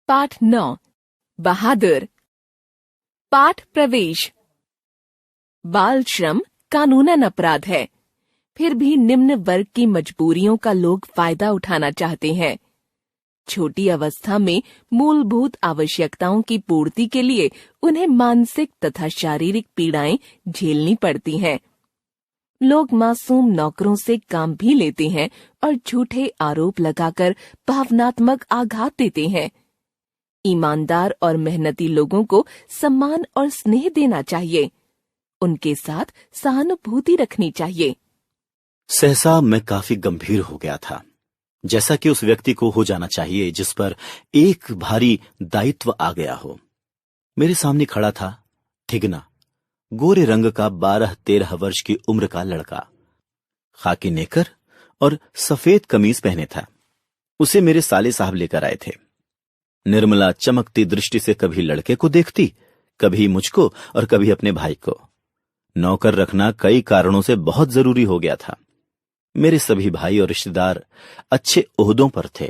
पाठ 9 बहादुर। पाठ प्रवेश। बाल श्रम कानूनन अपराध है, फिर भी निम्न वर्ग की मजबूरियों का लोग फायदा उठाना चाहते हैं। छोटी अवस्था में मूलभूत आवश्यकताओं की पूर्ति के लिए उन्हें मानसिक तथा शारीरिक पीड़ाएं झेलनी पड़ती हैं। लोग मासूम नौकरों से काम भी लेते हैं और झूठे आरोप लगाकर भावनात्मक आघात देते हैं। ईमानदार और मेहनती लोगों को सम्मान और स्नेह देना चाहिए। उनके साथ सहानुभूति रखनी चाहिए। सहसा मैं काफी गंभीर हो गया था, जैसा कि उस व्यक्ति को हो जाना चाहिए जिस पर एक भारी दायित्व आ गया हो। मेरे सामने खड़ा था ठिगना, गोरे रंग का 12-13 वर्ष की उम्र का लड़का। खाकी नेकर और सफेद कमीज पहने था। उसे मेरे साले साहब लेकर आए थे। निर्मला चमकती दृष्टि से कभी लड़के को देखती, कभी मुझको और कभी अपने भाई को। नौकर रखना कई कारणों से बहुत जरूरी हो गया था। मेरे सभी भाई और रिश्तेदार अच्छे ओहदों पर थे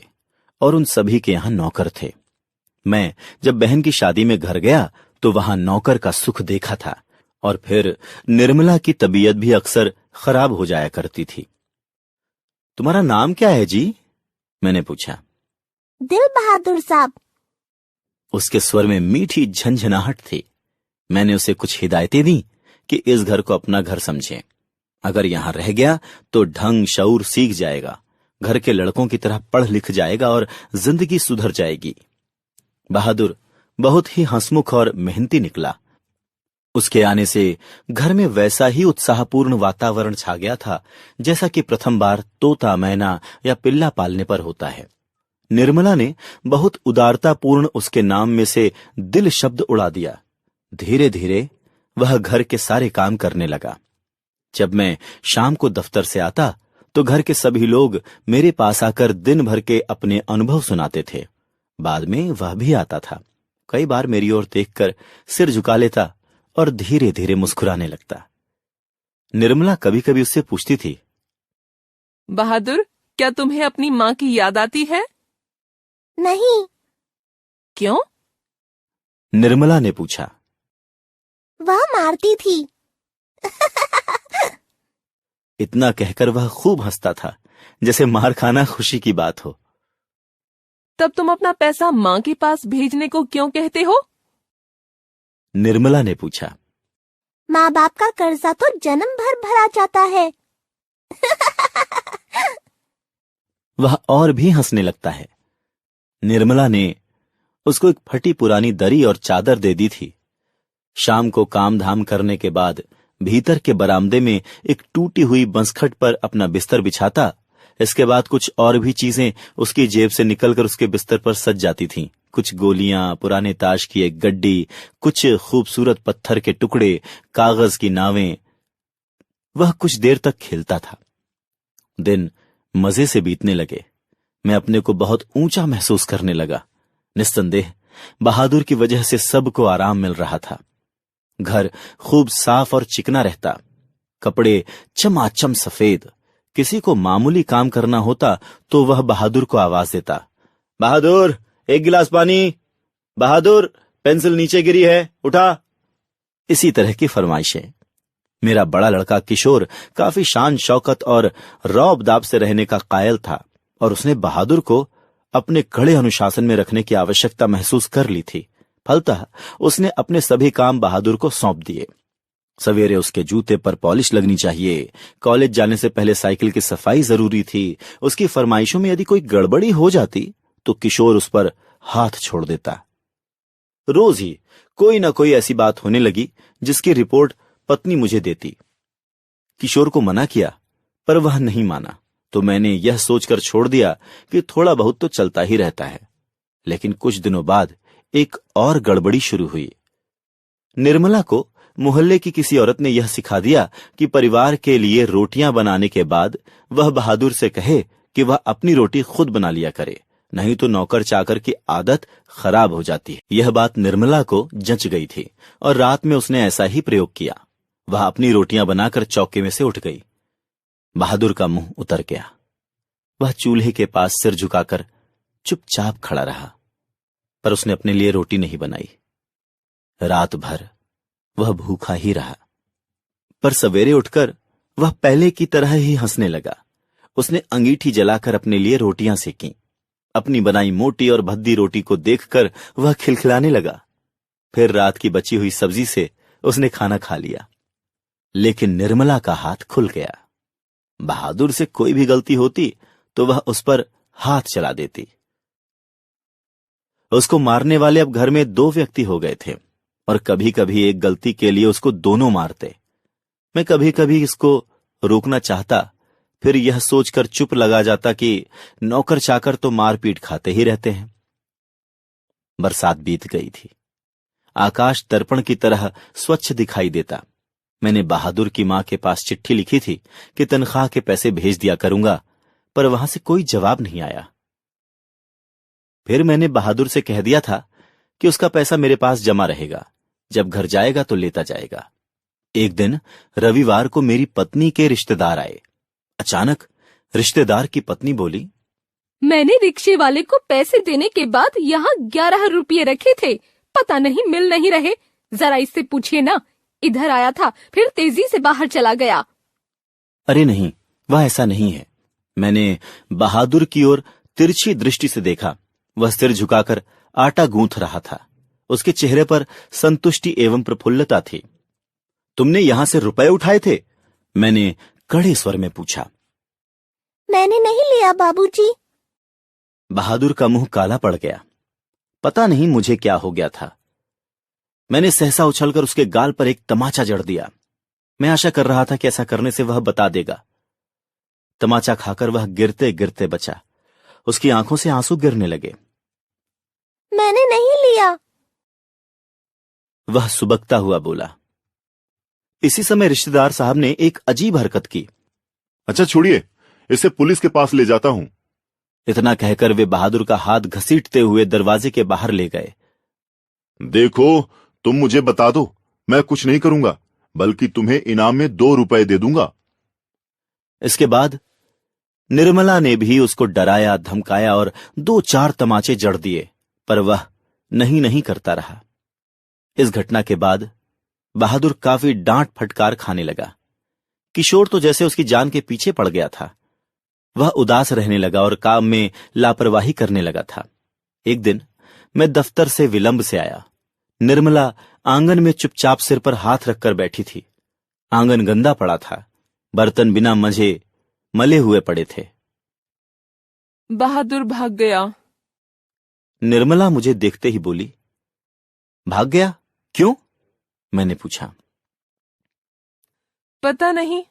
और उन सभी के यहां नौकर थे। मैं जब बहन की शादी में घर गया तो वहां नौकर का सुख देखा था और फिर निर्मला की तबीयत भी अक्सर खराब हो जाया करती थी। तुम्हारा नाम क्या है जी? मैंने पूछा। दिल बहादुर साहब। उसके स्वर में मीठी झंझनाहट थी। मैंने उसे कुछ हिदायतें दी कि इस घर को अपना घर समझे। अगर यहां रह गया तो ढंग शऊर सीख जाएगा, घर के लड़कों की तरह पढ़ लिख जाएगा और जिंदगी सुधर जाएगी। बहादुर बहुत ही हंसमुख और मेहनती निकला। उसके आने से घर में वैसा ही उत्साहपूर्ण वातावरण छा गया था जैसा कि प्रथम बार तोता, मैना या पिल्ला पालने पर होता है। निर्मला ने बहुत उदारतापूर्ण उसके नाम में से दिल शब्द उड़ा दिया। धीरे धीरे वह घर के सारे काम करने लगा। जब मैं शाम को दफ्तर से आता तो घर के सभी लोग मेरे पास आकर दिन भर के अपने अनुभव सुनाते थे। बाद में वह भी आता था। कई बार मेरी ओर देखकर सिर झुका लेता और धीरे धीरे मुस्कुराने लगता। निर्मला कभी कभी उससे पूछती थी, बहादुर, क्या तुम्हें अपनी माँ की याद आती है? नहीं। क्यों? निर्मला ने पूछा। वह मारती थी। इतना कहकर वह खूब हंसता था, जैसे मार खाना खुशी की बात हो। तब तुम अपना पैसा माँ के पास भेजने को क्यों कहते हो? निर्मला ने पूछा। माँ बाप का कर्जा तो जन्म भर भरा जाता है। वह और भी हंसने लगता है। निर्मला ने उसको एक फटी पुरानी दरी और चादर दे दी थी। शाम को काम धाम करने के बाद भीतर के बरामदे में एक टूटी हुई बंसखट पर अपना बिस्तर बिछाता। इसके बाद कुछ और भी चीजें उसकी जेब से निकलकर उसके बिस्तर पर सज जाती थीं। कुछ गोलियां, पुराने ताश की एक गड्डी, कुछ खूबसूरत पत्थर के टुकड़े, कागज की नावें। वह कुछ देर तक खेलता था। दिन मजे से बीतने लगे। मैं अपने को बहुत ऊंचा महसूस करने लगा। निस्संदेह बहादुर की वजह से सबको आराम मिल रहा था। घर खूब साफ और चिकना रहता, कपड़े चमाचम सफेद। किसी को मामूली काम करना होता तो वह बहादुर को आवाज देता, बहादुर, एक गिलास पानी। बहादुर, पेंसिल नीचे गिरी है, उठा। इसी तरह की फरमाइशें। मेरा बड़ा लड़का किशोर काफी शान शौकत और रौब दाब से रहने का कायल था और उसने बहादुर को अपने कड़े अनुशासन में रखने की आवश्यकता महसूस कर ली थी। फलतः उसने अपने सभी काम बहादुर को सौंप दिए। सवेरे उसके जूते पर पॉलिश लगनी चाहिए। कॉलेज जाने से पहले साइकिल की सफाई जरूरी थी। उसकी फरमाइशों में यदि कोई गड़बड़ी हो जाती तो किशोर उस पर हाथ छोड़ देता। रोज ही कोई ना कोई ऐसी बात होने लगी जिसकी रिपोर्ट पत्नी मुझे देती। किशोर को मना किया पर वह नहीं माना, तो मैंने यह सोचकर छोड़ दिया कि थोड़ा बहुत तो चलता ही रहता है। लेकिन कुछ दिनों बाद एक और गड़बड़ी शुरू हुई। निर्मला को मोहल्ले की किसी औरत ने यह सिखा दिया कि परिवार के लिए रोटियां बनाने के बाद वह बहादुर से कहे कि वह अपनी रोटी खुद बना लिया करे, नहीं तो नौकर चाकर की आदत खराब हो जाती है। यह बात निर्मला को जंच गई थी और रात में उसने ऐसा ही प्रयोग किया। वह अपनी रोटियां बनाकर चौके में से उठ गई। बहादुर का मुंह उतर गया। वह चूल्हे के पास सिर झुकाकर चुपचाप खड़ा रहा। पर उसने अपने लिए रोटी नहीं बनाई। रात भर वह भूखा ही रहा, पर सवेरे उठकर वह पहले की तरह ही हंसने लगा। उसने अंगीठी जलाकर अपने लिए रोटियां सेकीं। अपनी बनाई मोटी और भद्दी रोटी को देखकर वह खिलखिलाने लगा। फिर रात की बची हुई सब्जी से उसने खाना खा लिया। लेकिन निर्मला का हाथ खुल गया। बहादुर से कोई भी गलती होती तो वह उस पर हाथ चला देती। उसको मारने वाले अब घर में 2 व्यक्ति हो गए थे और कभी कभी एक गलती के लिए उसको दोनों मारते। मैं कभी कभी इसको रोकना चाहता, फिर यह सोचकर चुप लगा जाता कि नौकर चाकर तो मारपीट खाते ही रहते हैं। बरसात बीत गई थी। आकाश दर्पण की तरह स्वच्छ दिखाई देता। मैंने बहादुर की मां के पास चिट्ठी लिखी थी कि तनख्वाह के पैसे भेज दिया करूंगा, पर वहां से कोई जवाब नहीं आया। फिर मैंने बहादुर से कह दिया था कि उसका पैसा मेरे पास जमा रहेगा, जब घर जाएगा तो लेता जाएगा। एक दिन रविवार को मेरी पत्नी के रिश्तेदार आए। अचानक रिश्तेदार की पत्नी बोली, मैंने रिक्शे वाले को पैसे देने के बाद यहाँ 11 रुपये रखे थे, पता नहीं मिल नहीं रहे। जरा इससे पूछिए ना, इधर आया था फिर तेजी से बाहर चला गया। अरे नहीं, वह ऐसा नहीं है। मैंने बहादुर की ओर तिरछी दृष्टि से देखा। वह सिर झुकाकर आटा गूंथ रहा था। उसके चेहरे पर संतुष्टि एवं प्रफुल्लता थी। तुमने यहां से रुपए उठाए थे? मैंने कड़े स्वर में पूछा। मैंने नहीं लिया बाबूजी। बहादुर का मुंह काला पड़ गया। पता नहीं मुझे क्या हो गया था। मैंने सहसा उछलकर उसके गाल पर एक तमाचा जड़ दिया। मैं आशा कर रहा था कि ऐसा करने से वह बता देगा। तमाचा खाकर वह गिरते गिरते बचा। उसकी आंखों से आंसू गिरने लगे। मैंने नहीं लिया। वह सुबकता हुआ बोला। इसी समय रिश्तेदार साहब ने एक अजीब हरकत की। अच्छा छोड़िए, इसे पुलिस के पास ले जाता हूं। इतना कहकर वे बहादुर का हाथ घसीटते हुए दरवाजे के बाहर ले गए। देखो, तुम मुझे बता दो, मैं कुछ नहीं करूंगा, बल्कि तुम्हें इनाम में 2 रुपए दे दूंगा। इसके बाद निर्मला ने भी उसको डराया, धमकाया और 2-4 तमाचे जड़ दिए, पर वह नहीं नहीं करता रहा। इस घटना के बाद बहादुर काफी डांट फटकार खाने लगा। किशोर तो जैसे उसकी जान के पीछे पड़ गया था। वह उदास रहने लगा और काम में लापरवाही करने लगा था। एक दिन मैं दफ्तर से विलंब से आया। निर्मला आंगन में चुपचाप सिर पर हाथ रखकर बैठी थी। आंगन गंदा पड़ा था। बर्तन बिना मंजे मले हुए पड़े थे। बहादुर भाग गया। निर्मला मुझे देखते ही बोली। भाग गया? क्यों? मैंने पूछा। पता नहीं,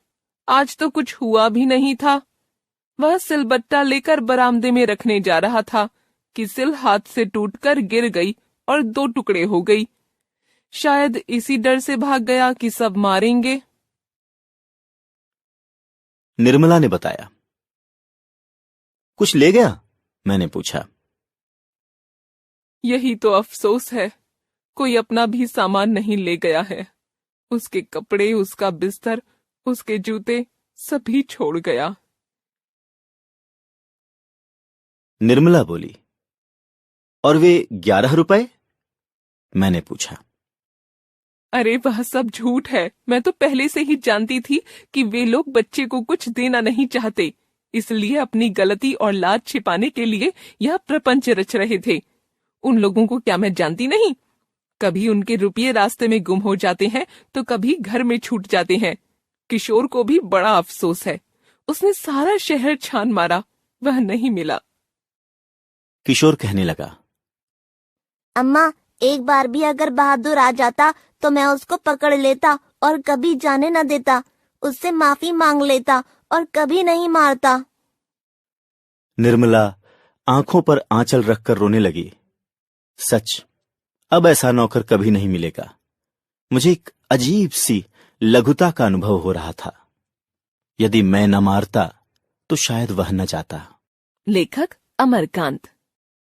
आज तो कुछ हुआ भी नहीं था। वह सिलबट्टा लेकर बरामदे में रखने जा रहा था कि सिल हाथ से टूटकर गिर गई और 2 टुकड़े हो गई। शायद इसी डर से भाग गया कि सब मारेंगे। निर्मला ने बताया। कुछ ले गया? मैंने पूछा। यही तो अफसोस है, कोई अपना भी सामान नहीं ले गया है। उसके कपड़े, उसका बिस्तर, उसके जूते सभी छोड़ गया। निर्मला बोली। और वे 11 रुपए? मैंने पूछा। अरे वह सब झूठ है। मैं तो पहले से ही जानती थी कि वे लोग बच्चे को कुछ देना नहीं चाहते, इसलिए अपनी गलती और लाज छिपाने के लिए यह प्रपंच रच रहे थे। उन लोगों को क्या मैं जानती नहीं? कभी उनके रुपये रास्ते में गुम हो जाते हैं तो कभी घर में छूट जाते हैं। किशोर को भी बड़ा अफसोस है। उसने सारा शहर छान मारा, वह नहीं मिला। किशोर कहने लगा। अम्मा, एक बार भी अगर बहादुर आ जाता तो मैं उसको पकड़ लेता और कभी जाने न देता। उससे माफी मांग लेता और कभी नहीं मारता। निर्मला आंखों पर आंचल रखकर रोने लगी। सच, अब ऐसा नौकर कभी नहीं मिलेगा। मुझे एक अजीब सी लघुता का अनुभव हो रहा था। यदि मैं न मारता तो शायद वह न जाता। लेखक अमरकांत।